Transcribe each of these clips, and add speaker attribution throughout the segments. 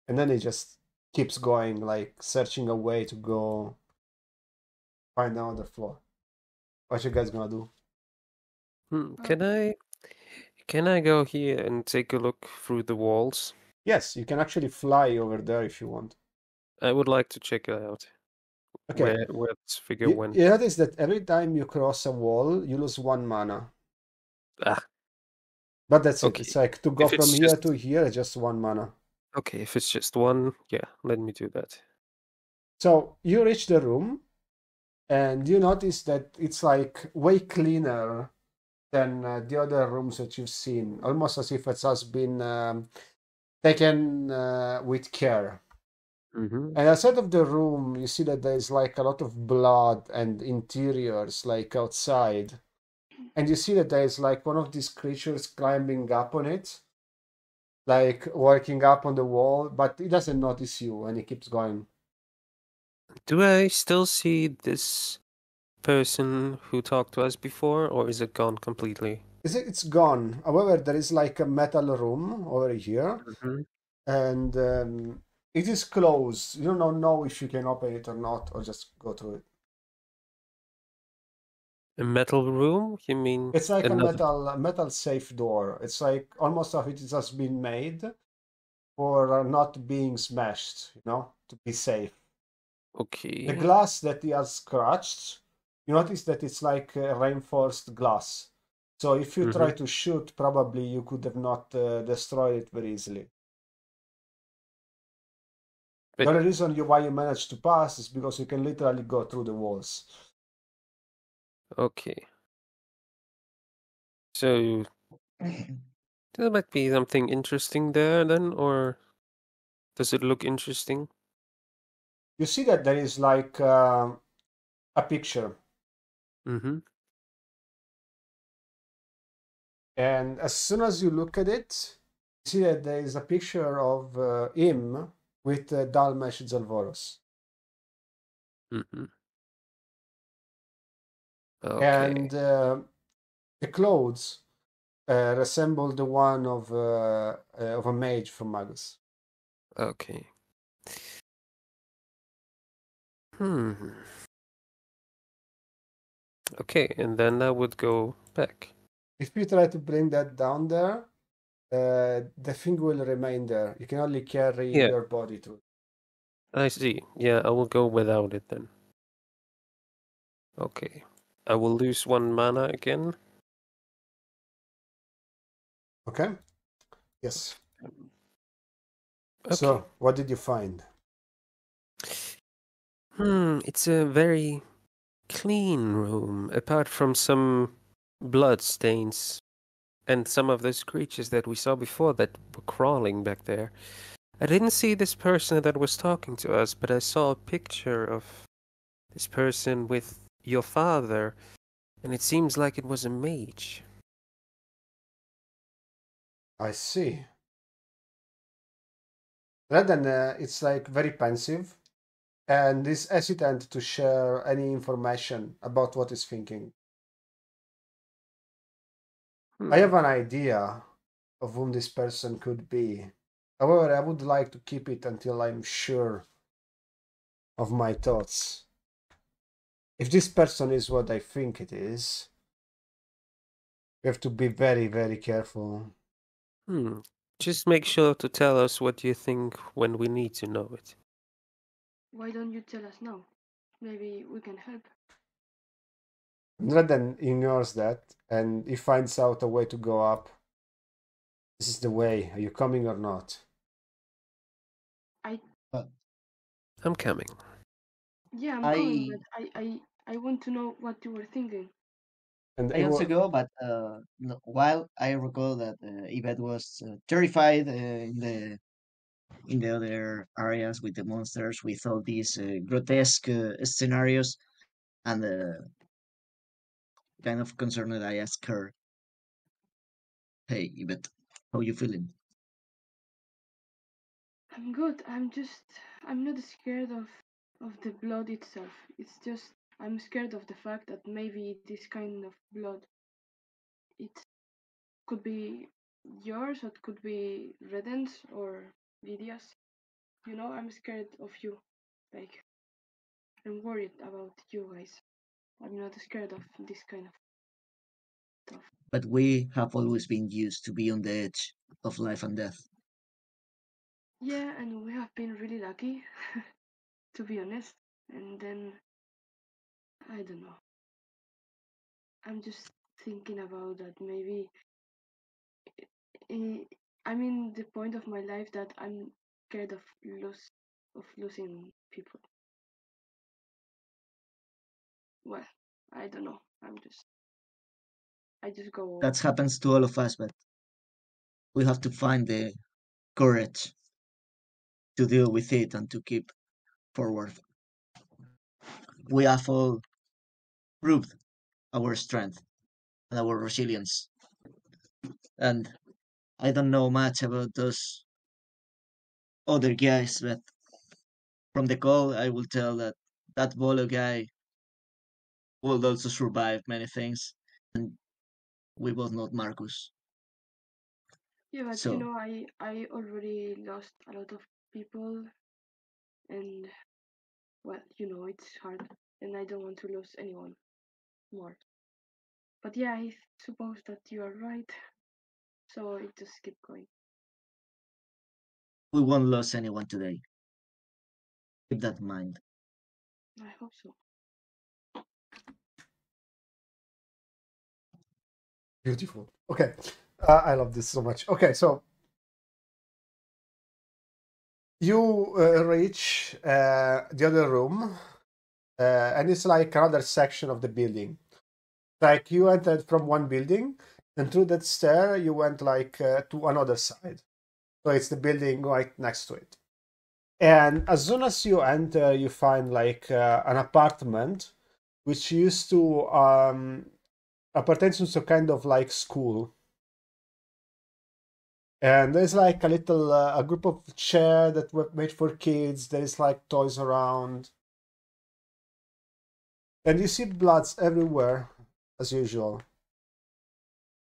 Speaker 1: And then he just keeps going, like searching a way to go find another floor. What you guys gonna do?
Speaker 2: Can I go here and take a look through the walls?
Speaker 1: Yes, you can actually fly over there if you want.
Speaker 2: I would like to check it out.
Speaker 1: Okay.
Speaker 2: Where this figure
Speaker 1: You,
Speaker 2: went.
Speaker 1: you notice that every time you cross a wall, you lose 1 mana.
Speaker 2: Ah,
Speaker 1: But that's it. It's
Speaker 2: okay.
Speaker 1: like to go
Speaker 2: If
Speaker 1: from
Speaker 2: it's
Speaker 1: here
Speaker 2: just
Speaker 1: to here, just 1 mana.
Speaker 2: okay, if it's just one, yeah, let me do that.
Speaker 1: So you reach the room and you notice that it's like way cleaner than the other rooms that you've seen, almost as if it has been taken with care.
Speaker 2: Mm-hmm.
Speaker 1: And outside of the room, you see that there's like a lot of blood and interiors like outside. And you see that there's like one of these creatures climbing up on it, like working up on the wall, but he doesn't notice you and he keeps going.
Speaker 2: Do I still see this person who talked to us before, or is it gone completely?
Speaker 1: It's gone. However, there is like a metal room over here,
Speaker 2: Mm-hmm.
Speaker 1: and it is closed. You don't know if you can open it or not, or just go through it.
Speaker 2: A metal room? You mean
Speaker 1: It's like
Speaker 2: another?
Speaker 1: a metal safe door. It's like almost as if it has been made for not being smashed, to be safe. The
Speaker 2: Okay.
Speaker 1: glass that he has scratched, you notice that it's like reinforced glass. So if you
Speaker 2: Mm-hmm.
Speaker 1: try to shoot, probably you could have not destroyed it very easily. The
Speaker 2: But
Speaker 1: only reason why you managed to pass is because you can literally go through the walls.
Speaker 2: okay. So there might be something interesting there then, or does it look interesting?
Speaker 1: You see that there is like a picture,
Speaker 2: Mm-hmm.
Speaker 1: and as soon as you look at it, you see that there is a picture of him with Dalmash Zalvoros.
Speaker 2: Mm-hmm. Okay.
Speaker 1: And the clothes resemble the one of a mage from Magus.
Speaker 2: Okay. Hmm. Okay, and then I would go back.
Speaker 1: If you try to bring that down there, the thing will remain there. You can only carry
Speaker 2: Yeah,
Speaker 1: your body through.
Speaker 2: I see. Yeah, I will go without it then. Okay. I will lose 1 mana again.
Speaker 1: Okay? Yes.
Speaker 2: Okay.
Speaker 1: So, what did you find?
Speaker 2: It's a very clean room, apart from some blood stains and some of those creatures that we saw before that were crawling back there. I didn't see this person that was talking to us, but I saw a picture of this person with your father, and it seems like it was a mage.
Speaker 1: I see. Rather than it's like very pensive and is hesitant to share any information about what he's thinking. I
Speaker 2: Hmm.
Speaker 1: have an idea of whom this person could be. However, I would like to keep it until I'm sure of my thoughts. If this person is what I think it is, we have to be very, very careful.
Speaker 2: Hmm. Just make sure to tell us what you think when we need to know it.
Speaker 3: Why don't you tell us now? Maybe we can help.
Speaker 1: Redden ignores that and he finds out a way to go up. This is the way. Are you coming or not?
Speaker 3: I
Speaker 4: But
Speaker 2: I'm coming.
Speaker 3: Yeah, I'm coming,
Speaker 4: I
Speaker 3: but I want to know what you were thinking.
Speaker 1: And
Speaker 4: I
Speaker 1: it
Speaker 4: also
Speaker 1: will.
Speaker 4: go, but while I recall that Yvette was terrified in the other areas with the monsters, with all these grotesque scenarios, and kind of concerned that I asked her, "Hey, Yvette, how you feeling?"
Speaker 3: I'm good. I'm not scared of the blood itself. It's just I'm scared of the fact that maybe this kind of blood it could be yours, or it could be Reden's or Lydia's. I'm scared of you. Like, I'm worried about you guys. I'm not scared of this kind of stuff.
Speaker 4: But we have always been used to be on the edge of life and death.
Speaker 3: Yeah, and we have been really lucky, to be honest. And then, I don't know. I'm just thinking about that. Maybe I'm in the point of my life that I'm scared of losing people. Well, I don't know. I just go.
Speaker 4: That happens to all of us, but we have to find the courage to deal with it and to keep forward. We have all proved our strength and our resilience. And I don't know much about those other guys, but from the call, I will tell that that Bolo guy will also survive many things, and we both know Marcus.
Speaker 3: Yeah, but
Speaker 4: So
Speaker 3: I already lost a lot of people, and well, it's hard, and I don't want to lose anyone more. But yeah, I suppose that you are right. So it just keep going.
Speaker 4: we won't lose anyone today. Keep that in mind.
Speaker 3: I hope so.
Speaker 1: Beautiful. Okay. I love this so much. Okay, so you reach the other room, and it's like another section of the building. Like you entered from one building, and through that stair you went like to another side. So it's the building right next to it. And as soon as you enter, you find like an apartment, which used to appertain to some kind of like school. And there's like a little a group of chair that were made for kids. There's like toys around, and you see bloods everywhere as usual.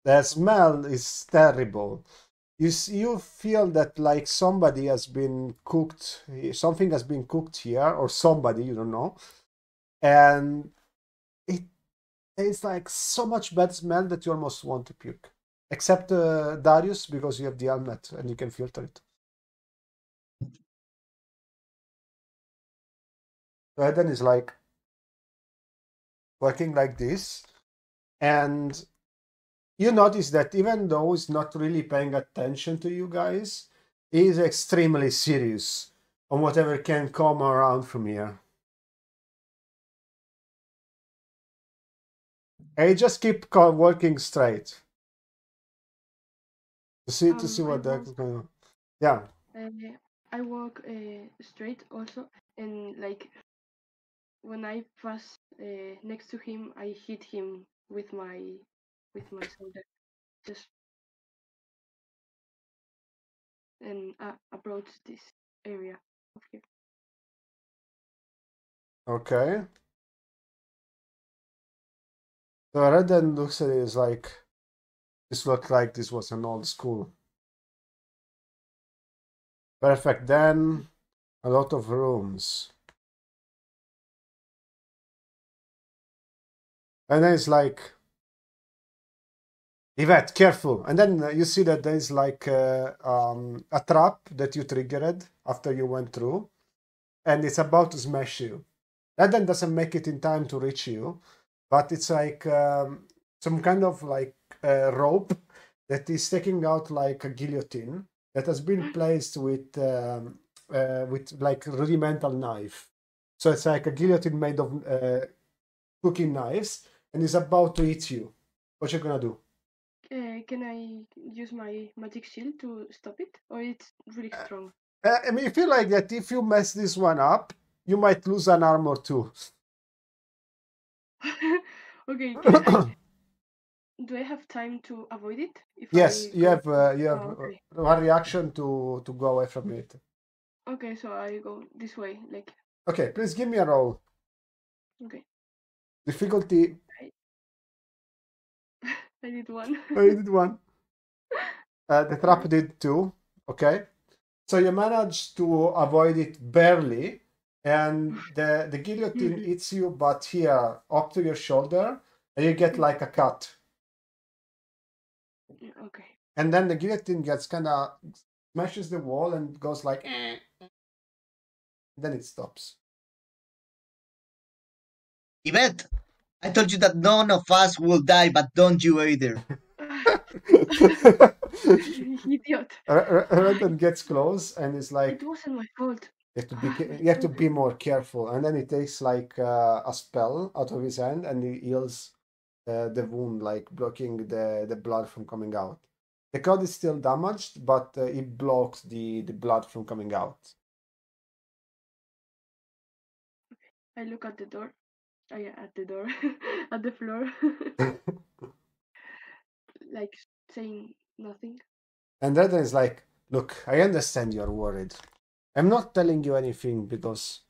Speaker 1: The smell is terrible. You feel that like somebody has been cooked, something has been cooked here, or somebody you don't know, and it it's like so much bad smell that you almost want to puke. Except Darius, because you have the helmet and you can filter it. So Eden is like working like this, and you notice that even though he's not really paying attention to you guys, he is extremely serious on whatever can come around from here. And he just keep working straight to see what the heck is going on. Yeah.
Speaker 3: I walk straight also, and like when I pass next to him, I hit him with my shoulder, just and approach this area of here.
Speaker 1: Okay. So Redden looks at it as like, this looked like this was an old school. Perfect. Then a lot of rooms. And then it's like, Yvette, careful. And then you see that there is like a trap that you triggered after you went through, and it's about to smash you. That then doesn't make it in time to reach you, but it's like some kind of like rope that is taking out like a guillotine that has been placed with like rudimental knife. So it's like a guillotine made of cooking knives, and is about to eat you. What you gonna do?
Speaker 3: Can I use my magic shield to stop it, or it's really strong?
Speaker 1: I mean, I feel like that if you mess this one up, you might lose an arm or two.
Speaker 3: Okay, do I have time to avoid it?
Speaker 1: Yes, you have
Speaker 3: okay.
Speaker 1: one reaction to go away from it.
Speaker 3: Okay, so I go this way, like.
Speaker 1: Okay, please give me a roll.
Speaker 3: Okay.
Speaker 1: Difficulty.
Speaker 3: I did one.
Speaker 1: Oh, you did one. The trap did two. Okay. So you manage to avoid it barely, and the guillotine hits you, but here up to your shoulder, and you get like a cut.
Speaker 3: Okay.
Speaker 1: And then the guillotine gets kind of smashes the wall and goes like, then it stops.
Speaker 4: Yvette, I told you that none of us will die, but don't you either.
Speaker 3: Idiot.
Speaker 1: Redden gets close and is like,
Speaker 3: It wasn't my fault.
Speaker 1: you have to be more careful. And then he takes like a spell out of his hand and he heals the wound, like blocking the blood from coming out. The code is still damaged, but it blocks the blood from coming out.
Speaker 3: I look at the door. Oh yeah, at the door. At the floor. Like saying nothing.
Speaker 1: And Redden is like, look, I understand you're worried. I'm not telling you anything because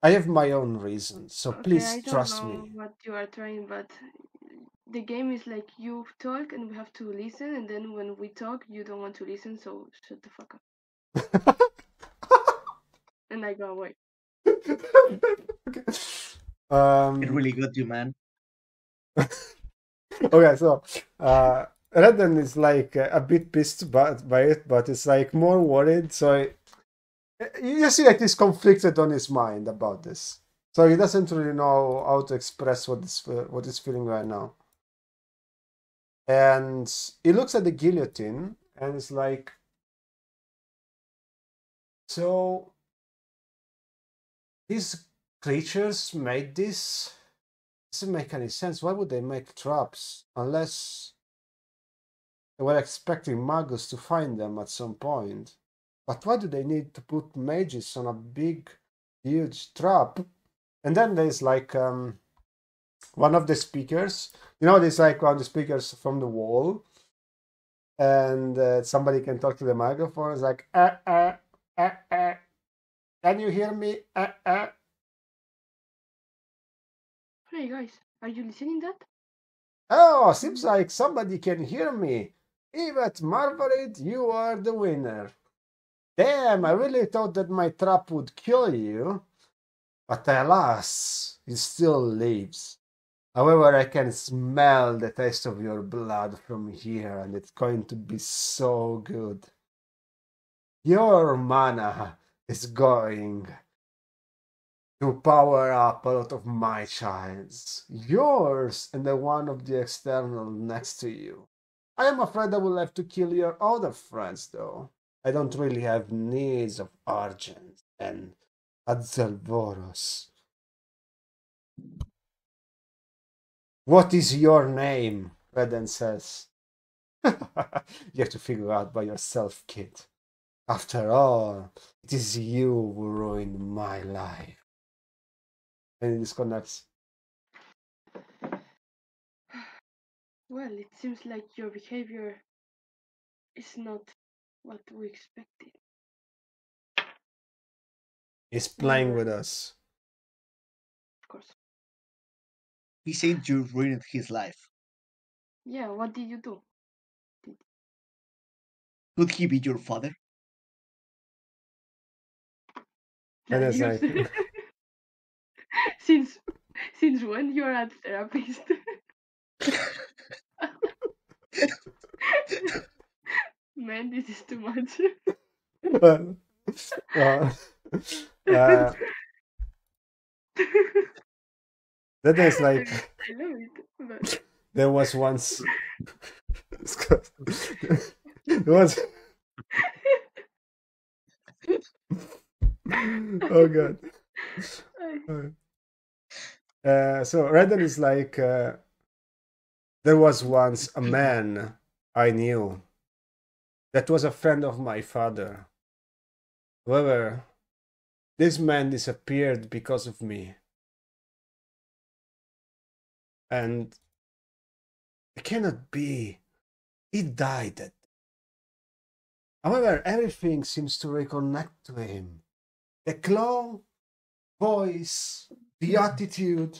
Speaker 1: I have my own reasons, so
Speaker 3: Okay,
Speaker 1: please
Speaker 3: I don't
Speaker 1: trust
Speaker 3: know
Speaker 1: me.
Speaker 3: what you are trying, but the game is like you talk and we have to listen, and then when we talk, you don't want to listen, so shut the fuck up. And I go away.
Speaker 1: Okay.
Speaker 4: It really got you, man.
Speaker 1: Okay, so Redden is like a bit pissed by it, but it's like more worried. So you see that he's conflicted on his mind about this. So he doesn't really know how to express what he's feeling right now. And he looks at the guillotine and is like, so these creatures made this? Doesn't make any sense. Why would they make traps unless they were expecting magus to find them at some point? But why do they need to put mages on a big, huge trap? And then there's like one of the speakers. You know, there's like one of the speakers from the wall, and somebody can talk to the microphone. It's like, can you hear me?
Speaker 3: Hey guys, are you listening that?
Speaker 1: Oh, seems like somebody can hear me. Yvette Margaret, you are the winner. Damn, I really thought that my trap would kill you. But alas, it still lives. However, I can smell the taste of your blood from here, and it's going to be so good. Your mana is going to power up a lot of my childs. Yours and the one of the external next to you. I am afraid I will have to kill your other friends, though. I don't really have needs of Argent and Adzelvoros. What is your name? Redden says. You have to figure out by yourself, kid. After all, it is you who ruined my life. And he disconnects.
Speaker 3: Well, it seems like your behavior is not what we expected.
Speaker 1: He's playing
Speaker 3: Whatever.
Speaker 1: with us.
Speaker 3: Of course.
Speaker 4: He said you ruined his life.
Speaker 3: Yeah, what did you do?
Speaker 4: Could he be your father?
Speaker 1: And it's
Speaker 3: Adios.
Speaker 1: like,
Speaker 3: Since when you're a therapist? Man, this is too much.
Speaker 1: well, uh, that is like,
Speaker 3: I love it, but
Speaker 1: there was once. There was. Oh god. So Redden is like, there was once a man I knew that was a friend of my father. However, this man disappeared because of me. And it cannot be. He died. However, everything seems to reconnect to him. The claw, voice, the attitude.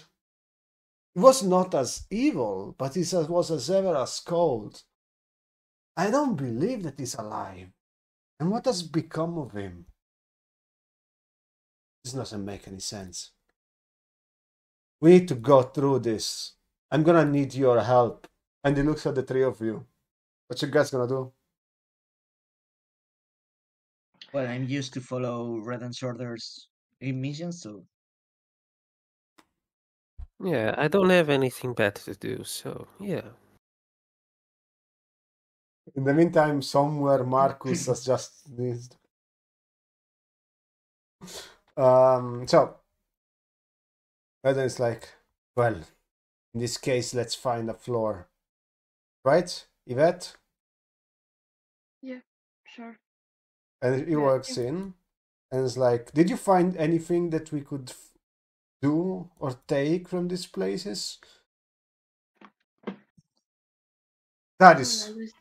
Speaker 1: It was not as evil, but it was as ever as cold. I don't believe that he's alive. And what has become of him? This doesn't make any sense. We need to go through this. I'm gonna need your help. And he looks at the three of you. What you guys gonna do?
Speaker 4: Well, I'm used to follow Reden's orders in missions, so
Speaker 2: Yeah, I don't have anything better to do, so yeah.
Speaker 1: In the meantime, somewhere Marcus has just sneezed. So Eden is like, well, in this case, let's find a floor. Right, Yvette?
Speaker 3: Yeah, sure.
Speaker 1: And he
Speaker 3: Yeah,
Speaker 1: walks in and is like, did you find anything that we could do or take from these places? That
Speaker 3: well,
Speaker 1: is
Speaker 3: I was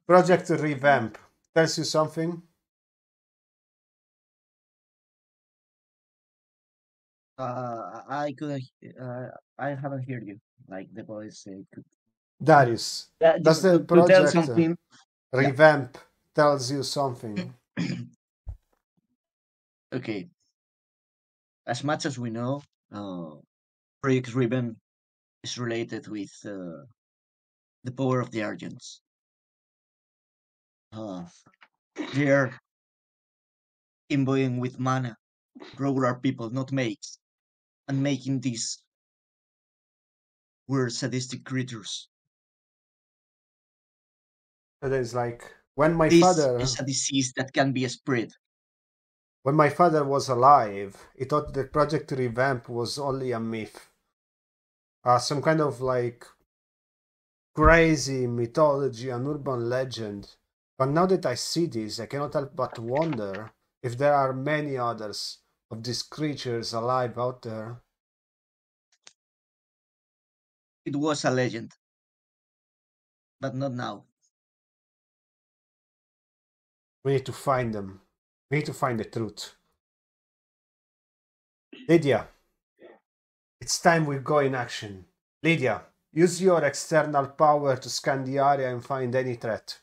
Speaker 1: Project Revamp. Tells you something?
Speaker 4: I couldn't. I haven't heard you. Like the voice could.
Speaker 1: Darius. Does the
Speaker 4: To tell
Speaker 1: project
Speaker 4: something. Yeah.
Speaker 1: Revamp tells you something?
Speaker 4: Okay. As much as we know, Project Ribbon is related with the power of the Argents. They're imbuing with mana regular people, not mates, and making these weird sadistic creatures.
Speaker 1: And it's like, when my
Speaker 4: This
Speaker 1: father
Speaker 4: is a disease that can be spread.
Speaker 1: was alive, he thought that Project Revamp was only a myth. Some kind of like crazy mythology, an urban legend. But now that I see this, I cannot help but wonder if there are many others of these creatures alive out there.
Speaker 4: It was a legend, but not now.
Speaker 1: We need to find them. We need to find the truth. Lydia, it's time we go in action. Lydia, use your external power to scan the area and find any threat.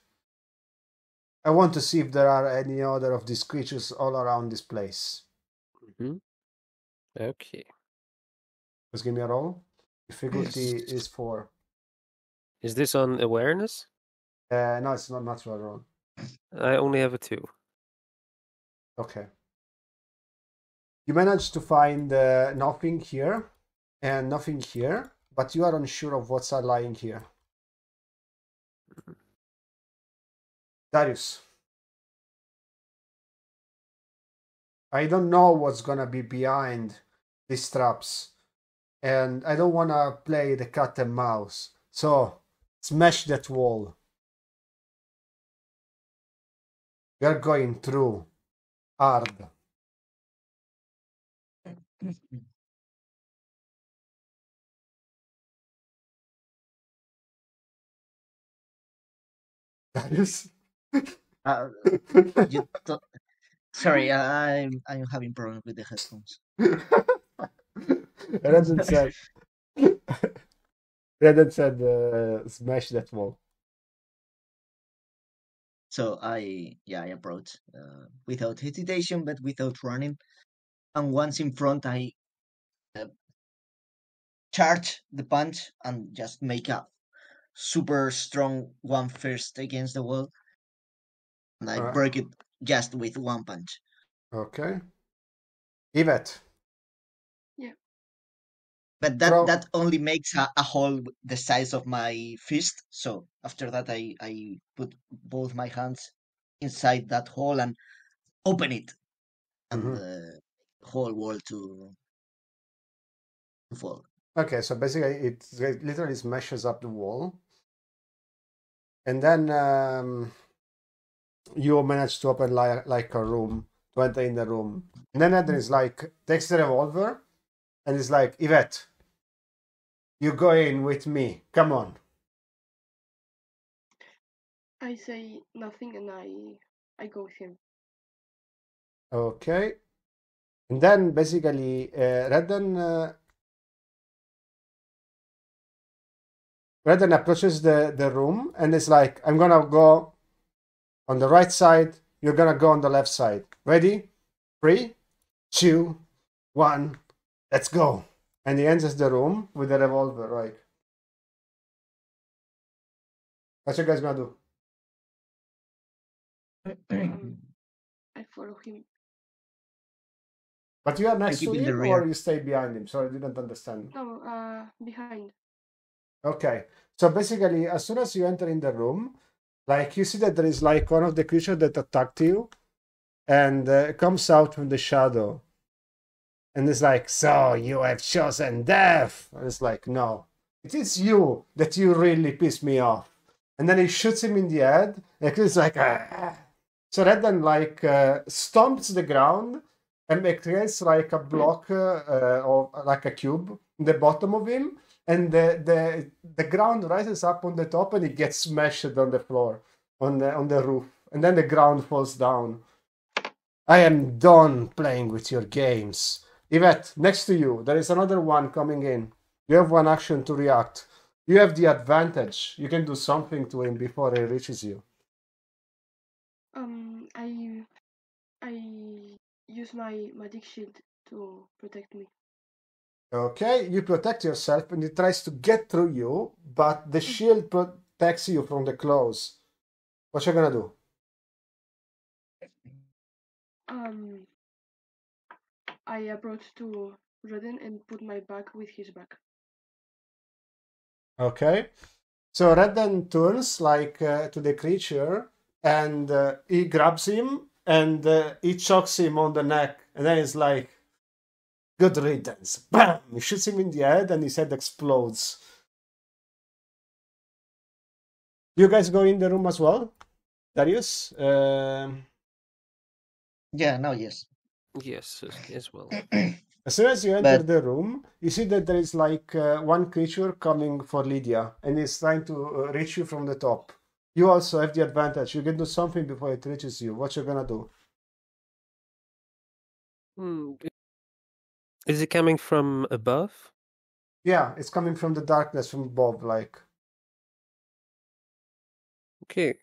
Speaker 1: I want to see if there are any other of these creatures all around this place.
Speaker 2: Mm-hmm. Okay.
Speaker 1: Just give me a roll. Difficulty is 4.
Speaker 2: Is this on awareness?
Speaker 1: No, it's not natural roll.
Speaker 2: I only have a 2.
Speaker 1: Okay. You managed to find nothing here and nothing here, but you are unsure of what's lying here. Darius. I don't know what's gonna be behind these traps, and I don't wanna play the cat and mouse. So, smash that wall. We're going through hard. Darius?
Speaker 4: Uh, you th- Sorry, I'm having problems with the headphones.
Speaker 1: Redden said, Redden said, smash that wall.
Speaker 4: So I approach without hesitation, but without running. And once in front, I uh, charge the punch and just make a super strong one first against the wall, and I
Speaker 1: Alright.
Speaker 4: break it just with one punch.
Speaker 1: Okay. Yvette.
Speaker 3: yeah.
Speaker 4: But
Speaker 1: Throw.
Speaker 4: that only makes a hole the size of my fist. So after that, I put both my hands inside that hole and open it, and
Speaker 1: Mhm.
Speaker 4: the whole wall to fall.
Speaker 1: Okay, so basically it literally smashes up the wall. And then you manage to open like a room, to enter in the room. And then Eden is like, takes the revolver and is like, Yvette, you go in with me. Come on.
Speaker 3: I say nothing and I go with him.
Speaker 1: Okay. And then basically Redden approaches the room and is like, I'm gonna go On the right side, you're gonna go on the left side. Ready? 3, 2, 1, let's go. And he enters the room with a revolver, right? What you guys gonna do?
Speaker 3: I follow him.
Speaker 1: But you are
Speaker 4: You
Speaker 1: next
Speaker 4: keep
Speaker 1: to
Speaker 4: in the
Speaker 1: him or
Speaker 4: rear.
Speaker 1: you stay behind him? Sorry, I didn't understand.
Speaker 3: No, behind.
Speaker 1: Okay. So basically, as soon as you enter in the room, like you see that there is like one of the creatures that attacked you and comes out from the shadow. And it's like, so you have chosen death. And it's like, no, it is you that you really piss me off. And then he shoots him in the head. And it's like, ah. So that then like stomps the ground and it creates like a block or like a cube in the bottom of him. And the ground rises up on the top and it gets smashed on the floor, on the roof. And then the ground falls down. I am done playing with your games. Yvette, next to you, there is another one coming in. You have one action to react. You have the advantage. You can do something to him before he reaches you.
Speaker 3: I use my magic shield to protect me.
Speaker 1: Okay, you protect yourself and he tries to get through you, but the shield protects you from the claws. What you gonna do?
Speaker 3: I approach to Rodin and put my back with his back.
Speaker 1: Okay, so Red then turns like to the creature and he grabs him and he chokes him on the neck, and then he's like, good riddance. Bam! He shoots him in the head and his head explodes. You guys go in the room as well? Darius?
Speaker 4: Yeah, no, yes.
Speaker 2: Yes, as well.
Speaker 1: As soon as you enter
Speaker 4: But
Speaker 1: the room, you see that there is like one creature coming for Lydia and is trying to reach you from the top. You also have the advantage. You can do something before it reaches you. What you gonna do?
Speaker 2: Is it coming from above?
Speaker 1: Yeah, it's coming from the darkness from above, like.
Speaker 2: Okay.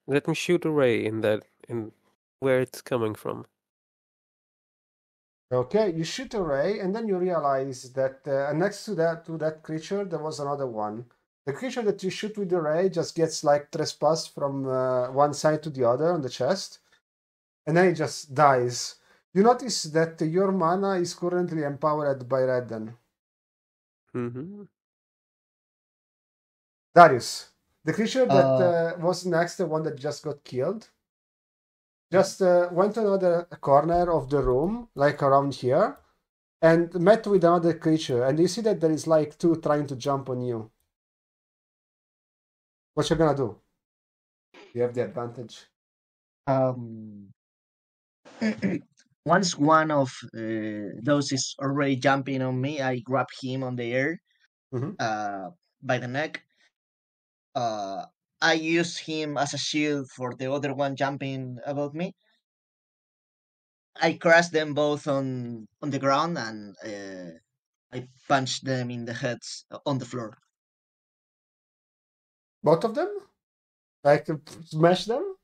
Speaker 2: Let me shoot a ray in where it's coming from.
Speaker 1: Okay, you shoot a ray, and then you realize that next to that creature, there was another one. The creature that you shoot with the ray just gets like trespassed from one side to the other on the chest, and then it just dies. You notice that your mana is currently empowered by Redden.
Speaker 2: Mm-hmm.
Speaker 1: Darius, the creature that
Speaker 4: uh,
Speaker 1: was next, the one that just got killed, just went to another corner of the room, like around here, and met with another creature, and you see that there is like two trying to jump on you. What you gonna do? You have the advantage.
Speaker 4: um, once one of those is already jumping on me, I grab him on the air
Speaker 1: Mm-hmm.
Speaker 4: by the neck. Uh, I use him as a shield for the other one jumping above me. I crash them both on the ground and I punch them in the heads on the floor.
Speaker 1: Both of them? Like smash them?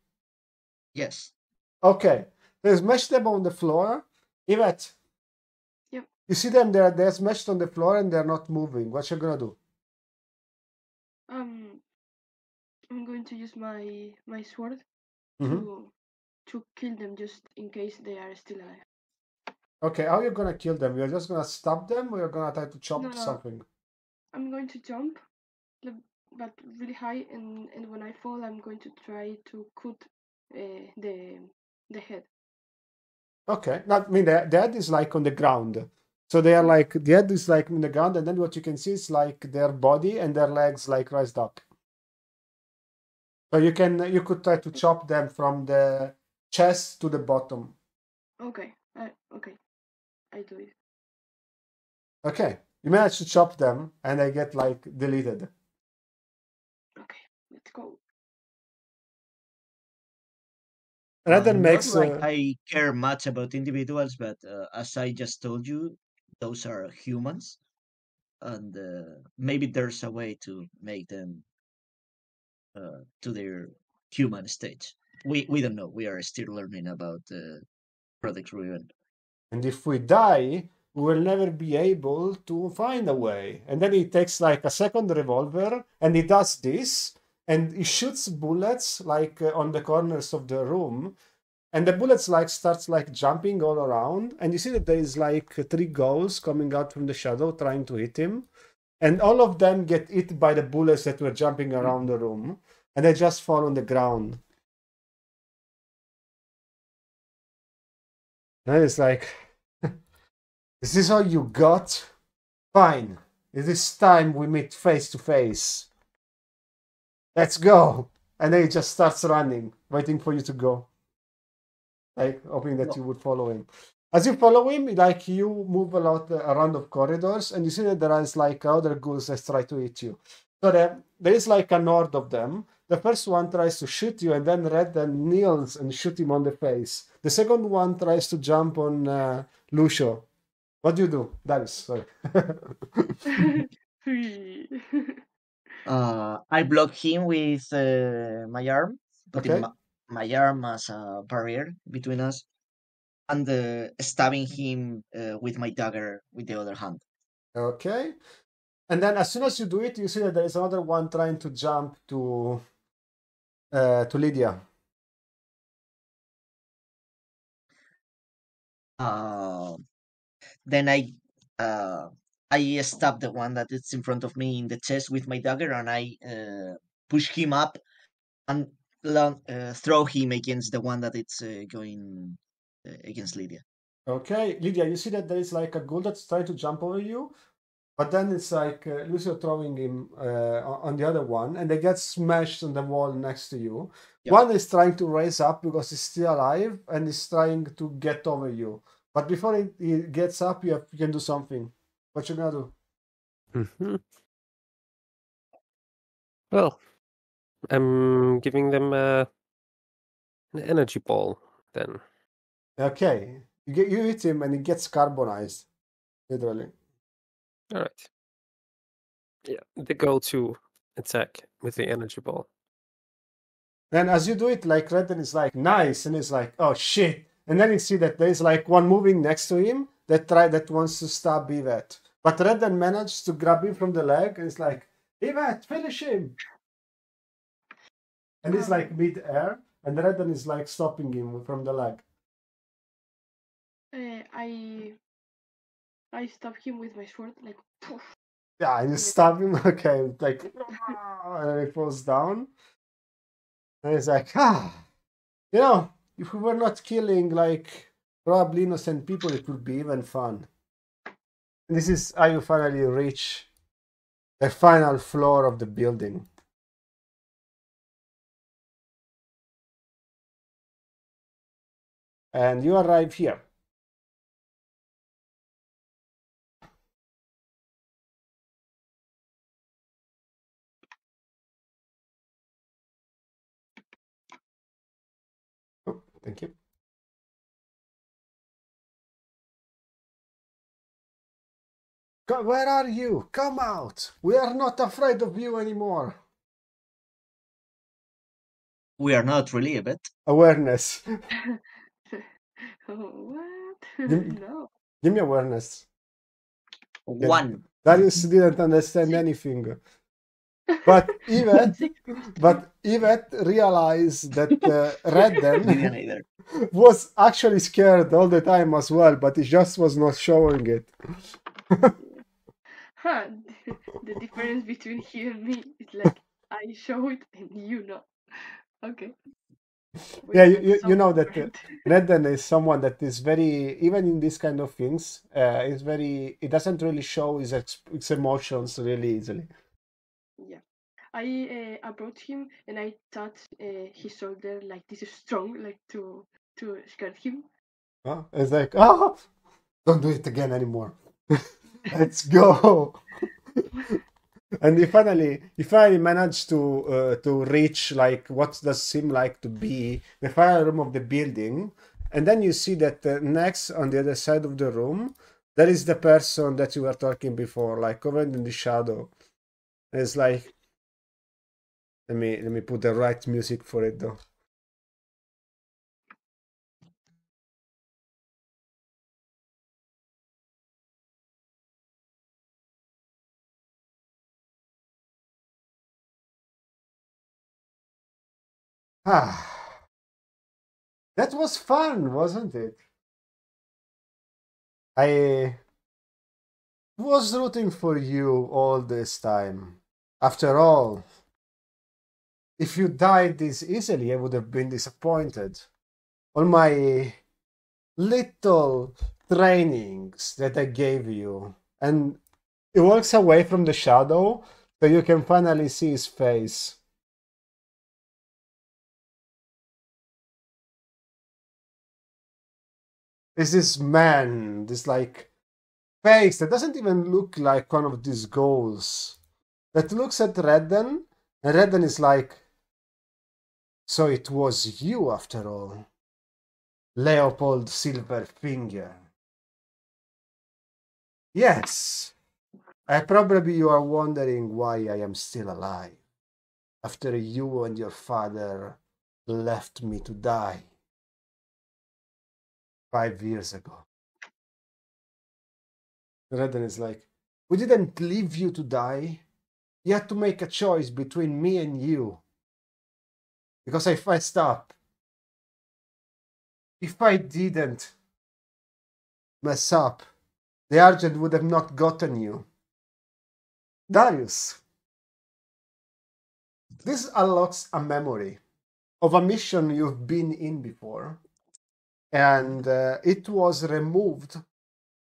Speaker 4: Yes.
Speaker 1: Okay. They smash them on the floor. Yvette,
Speaker 3: Yep.
Speaker 1: you see them, they're smashed on the floor and they're not moving. What you gonna do?
Speaker 3: I'm going to use my sword
Speaker 1: Mm-hmm.
Speaker 3: to kill them just in case they are still alive.
Speaker 1: Okay, how are you gonna kill them? You're just gonna stab them or you're gonna try to chop
Speaker 3: No,
Speaker 1: something?
Speaker 3: I'm going to jump, but really high, and when I fall, I'm going to try to cut the head.
Speaker 1: Okay. Not, I mean, the head is like on the ground. So they are like, the head is like in the ground, and then what you can see is like their body and their legs like raised up. So you could try to chop them from the chest to the bottom.
Speaker 3: Okay, I do it.
Speaker 1: Okay. You manage to chop them and they get like deleted.
Speaker 3: Okay, let's go.
Speaker 1: Rather
Speaker 4: Not
Speaker 1: makes
Speaker 4: like I care much about individuals, but as I just told you, those are humans, and maybe there's a way to make them to their human stage. we don't know. We are still learning about Project Ruin.
Speaker 1: And if we die, we will never be able to find a way. And then he takes like a second revolver and he does this and he shoots bullets like on the corners of the room. And the bullets like starts like jumping all around. And you see that there is like three ghosts coming out from the shadow trying to hit him. And all of them get hit by the bullets that were jumping around the room. And they just fall on the ground. And it's like, is this all you got? Fine. It is time we meet face to face. Let's go. And then he just starts running, waiting for you to go. Like, hoping that you would follow him. As you follow him, like, you move a lot around of corridors, and you see that there is, like, other ghouls that try to hit you. So there is, like, a horde of them. The first one tries to shoot you, and then Red then kneels and shoot him on the face. The second one tries to jump on Lucio. What do you do? Darius, sorry.
Speaker 4: I block him with my arm, putting
Speaker 1: Okay.
Speaker 4: my arm as a barrier between us, and stabbing him with my dagger with the other hand.
Speaker 1: Okay. And then as soon as you do it, you see that there is another one trying to jump to Lydia.
Speaker 4: Then I stab the one that is in front of me in the chest with my dagger, and I push him up and throw him against the one that it's going against Lydia.
Speaker 1: Okay, Lydia, you see that there is like a ghoul that's trying to jump over you, but then it's like Lucio throwing him on the other one, and they get smashed on the wall next to you.
Speaker 4: Yep.
Speaker 1: One is trying to raise up because he's still alive, and is trying to get over you. But before he gets up, you can do something. What you gonna do?
Speaker 2: Mm-hmm. Well, I'm giving them an energy ball then.
Speaker 1: Okay, you hit him, and he gets carbonized, literally.
Speaker 2: All right. Yeah, the go-to attack with the energy ball.
Speaker 1: And as you do it, like Redden is like nice, and he's like, oh shit. And then you see that there's like one moving next to him that wants to stab Yvette. But Redden managed to grab him from the leg and it's like, Yvette, finish him. And he's like mid-air, and Redden is like stopping him from the leg.
Speaker 3: I stab him with my sword, like poof.
Speaker 1: Yeah, and you stab him, okay, like, and then he falls down. And he's like, you know, if we were not killing like probably innocent people, it would be even fun. And this is how you finally reach the final floor of the building. And you arrive here. Oh, thank you. Where are you? Come out! We are not afraid of you anymore.
Speaker 4: We are not really a bit.
Speaker 1: Awareness.
Speaker 3: What?
Speaker 1: No. Give me awareness.
Speaker 4: 1.
Speaker 1: Darius didn't understand anything. But Yvette realized that Redden was actually scared all the time as well, but he just was not showing it.
Speaker 3: The difference between he and me is like I show it and you know. Okay.
Speaker 1: Yeah, you know that Redden is someone that is very, even in these kind of things, is very, it doesn't really show his emotions really easily.
Speaker 3: Yeah. I approached him and I touched his shoulder like this is strong, like to scare him.
Speaker 1: It's like, don't do it again anymore. Let's go. And he finally managed to reach like what does seem like to be the final room of the building, and then you see that next on the other side of the room there is the person that you were talking before, like covered in the shadow. It's like, let me put the right music for it though. Ah, that was fun, wasn't it? I was rooting for you all this time. After all, if you died this easily, I would have been disappointed. All my little trainings that I gave you. And he walks away from the shadow so you can finally see his face. Is this man, this like face that doesn't even look like one of these ghouls, that looks at Redden, and Redden is like, so it was you after all, Leopold Silverfinger. Yes, probably you are wondering why I am still alive, after you and your father left me to die 5 years ago. Redden is like, we didn't leave you to die. You had to make a choice between me and you. Because I messed up. If I didn't mess up, the Argent would have not gotten you. Darius, this unlocks a memory of a mission you've been in before, and it was removed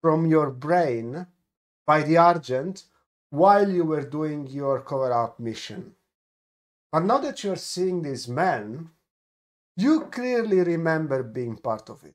Speaker 1: from your brain by the Argent while you were doing your cover-up mission. But now that you're seeing this man, you clearly remember being part of it.